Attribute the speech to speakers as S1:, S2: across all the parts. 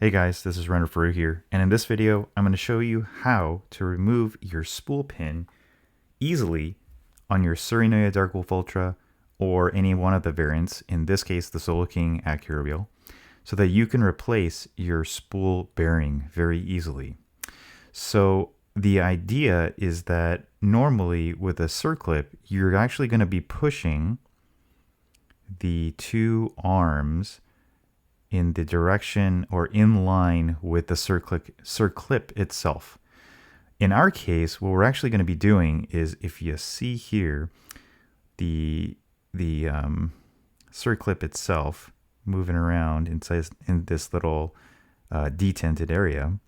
S1: Hey guys, this is Runner Faru here, and in this video, I'm going to show you how to remove your spool pin easily on your Tsurinoya Dark Wolf Ultra or any one of the variants, in this case the Soloking Acura wheel, so that you can replace your spool bearing very easily. So the idea is that normally with a Circlip, you're actually going to be pushing the two arms in the direction or in line with the circlip itself. In our case, what we're actually going to be doing is, if you see here, the circlip itself moving around inside in this little detented area,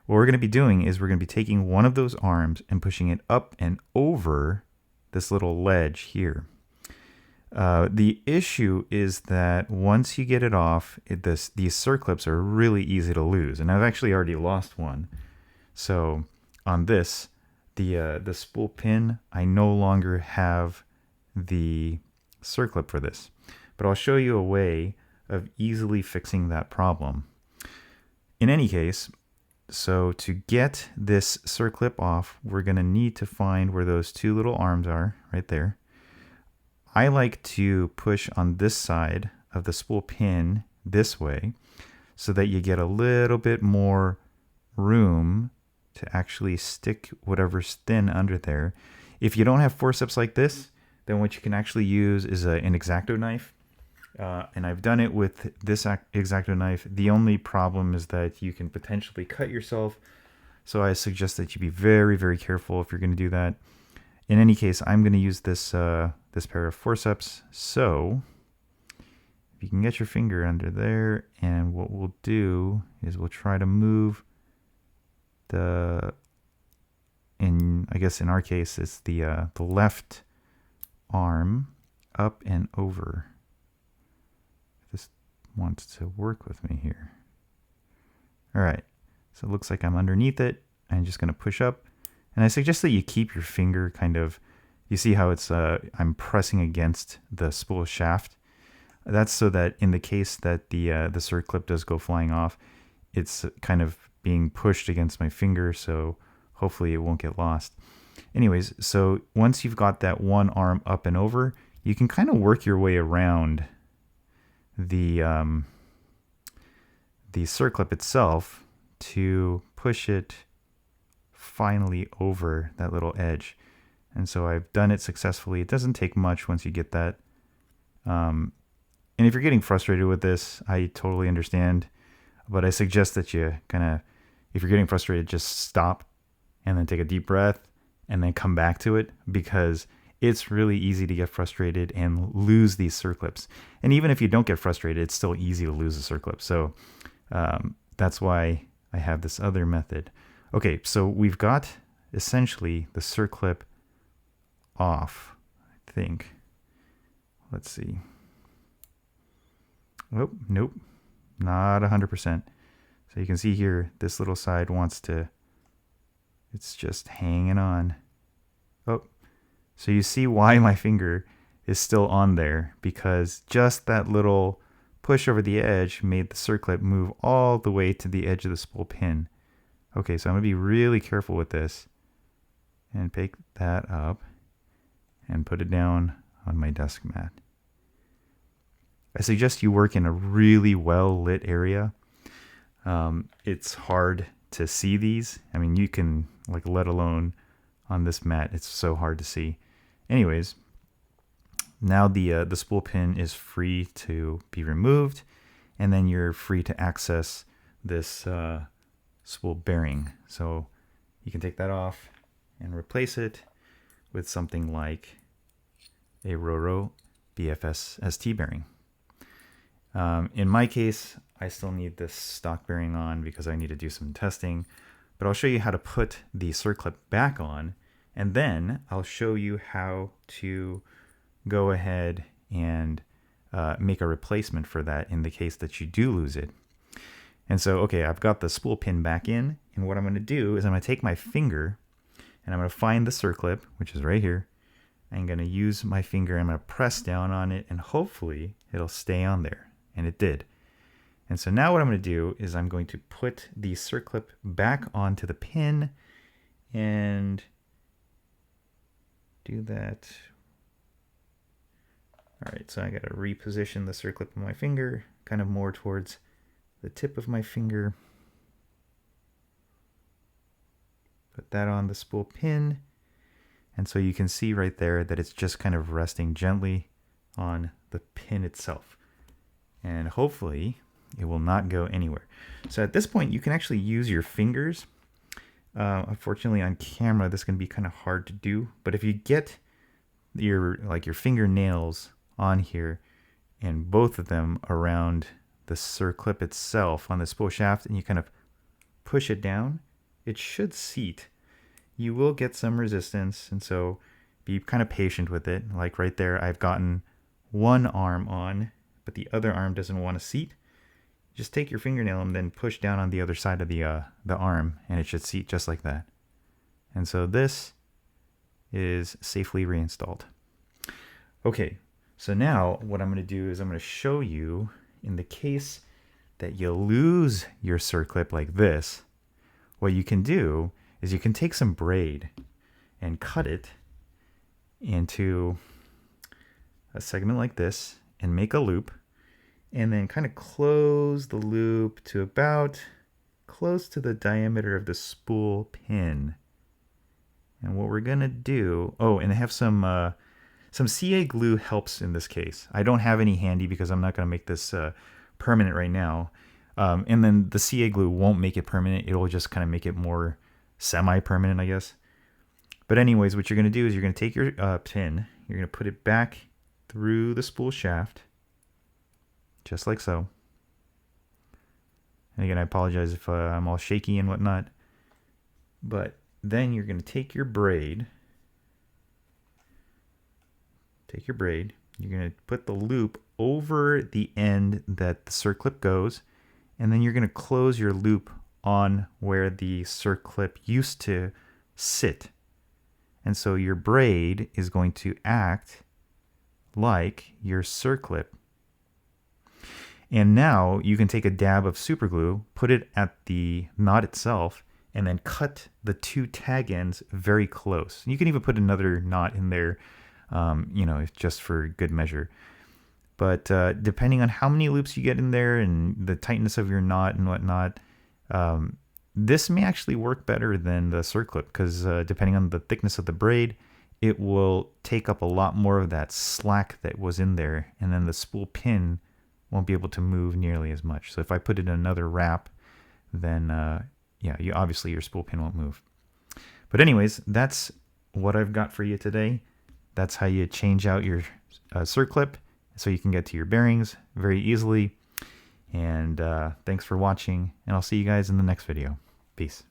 S1: what we're going to be doing is we're going to be taking one of those arms and pushing it up and over this little ledge here. The issue is that once you get it off, these circlips are really easy to lose, and I've actually already lost one. So on this, the spool pin, I no longer have the circlip for this, but I'll show you a way of easily fixing that problem. In any case, so to get this circlip off, we're going to need to find where those two little arms are, right there. I like to push on this side of the spool pin this way so that you get a little bit more room to actually stick whatever's thin under there. If you don't have forceps like this, then what you can actually use is an X-Acto knife. And I've done it with this X-Acto knife. The only problem is that you can potentially cut yourself. So I suggest that you be very, very careful if you're going to do that. In any case, I'm going to use this this pair of forceps. So if you can get your finger under there, and what we'll do is we'll try to move I guess in our case it's the left arm up and over. This wants to work with me here. All right, so it looks like I'm underneath it. I'm just going to push up. And I suggest that you keep your finger kind of, you see how it's, I'm pressing against the spool shaft. That's so that in the case that the circlip does go flying off, it's kind of being pushed against my finger, so hopefully it won't get lost. Anyways, so once you've got that one arm up and over, you can kind of work your way around the circlip itself to push it finally over that little edge. And so I've done it successfully. It doesn't take much once you get that. And if you're getting frustrated with this, I totally understand. But I suggest that you kind of, if you're getting frustrated, just stop and then take a deep breath and then come back to it, because it's really easy to get frustrated and lose these circlips. And even if you don't get frustrated, it's still easy to lose a circlip. So that's why I have this other method. Okay, so we've got essentially the circlip off, I think. Let's see. Oh, nope, not 100%. So you can see here, this little side wants to, it's just hanging on. Oh, so you see why my finger is still on there, because just that little push over the edge made the circlip move all the way to the edge of the spool pin. Okay, so I'm going to be really careful with this and pick that up and put it down on my desk mat. I suggest you work in a really well lit area. It's hard to see these. I mean, you can, like, let alone on this mat, it's so hard to see. Anyways, now the spool pin is free to be removed, and then you're free to access this spool bearing. So you can take that off and replace it with something like a Roro BFSFISHING bearing. In my case, I still need this stock bearing on because I need to do some testing, but I'll show you how to put the circlip back on, and then I'll show you how to go ahead and make a replacement for that in the case that you do lose it. And so, okay, I've got the spool pin back in, and what I'm going to do is I'm going to take my finger and I'm going to find the circlip, which is right here. I'm going to use my finger, I'm going to press down on it, and hopefully it'll stay on there. And it did. And so now what I'm going to do is I'm going to put the Circlip back onto the pin and do that. All right, so I got to reposition the Circlip on my finger, kind of more towards the tip of my finger. Put that on the spool pin. And so you can see right there that it's just kind of resting gently on the pin itself. And hopefully it will not go anywhere. So at this point, you can actually use your fingers. Unfortunately, on camera, this can be kind of hard to do. But if you get your fingernails on here and both of them around the Circlip itself on the spool shaft, and you kind of push it down, it should seat. You will get some resistance, and so be kind of patient with it. Like right there, I've gotten one arm on, but the other arm doesn't want to seat. Just take your fingernail and then push down on the other side of the arm, and it should seat just like that. And so this is safely reinstalled. Okay, so now what I'm going to do is I'm going to show you, in the case that you lose your Circlip like this, what you can do is you can take some braid and cut it into a segment like this and make a loop, and then kind of close the loop to about close to the diameter of the spool pin. And what we're gonna do, oh, and I have some CA glue helps in this case. I don't have any handy because I'm not gonna make this permanent right now. And then the CA glue won't make it permanent. It will just kind of make it more semi-permanent, I guess. But anyways, what you're gonna do is you're gonna take your pin, you're gonna put it back through the spool shaft, just like so. And again, I apologize if I'm all shaky and whatnot. But then you're going to take your braid. You're going to put the loop over the end that the Circlip goes. And then you're going to close your loop on where the Circlip used to sit. And so your braid is going to act like your Circlip. And now you can take a dab of super glue, put it at the knot itself, and then cut the two tag ends very close. You can even put another knot in there, just for good measure. But depending on how many loops you get in there and the tightness of your knot and whatnot, this may actually work better than the Circlip, because depending on the thickness of the braid, it will take up a lot more of that slack that was in there, and then the spool pin won't be able to move nearly as much. So if I put it in another wrap, then obviously your spool pin won't move. But anyways, that's what I've got for you today. That's how you change out your Circlip so you can get to your bearings very easily. And thanks for watching, and I'll see you guys in the next video. Peace.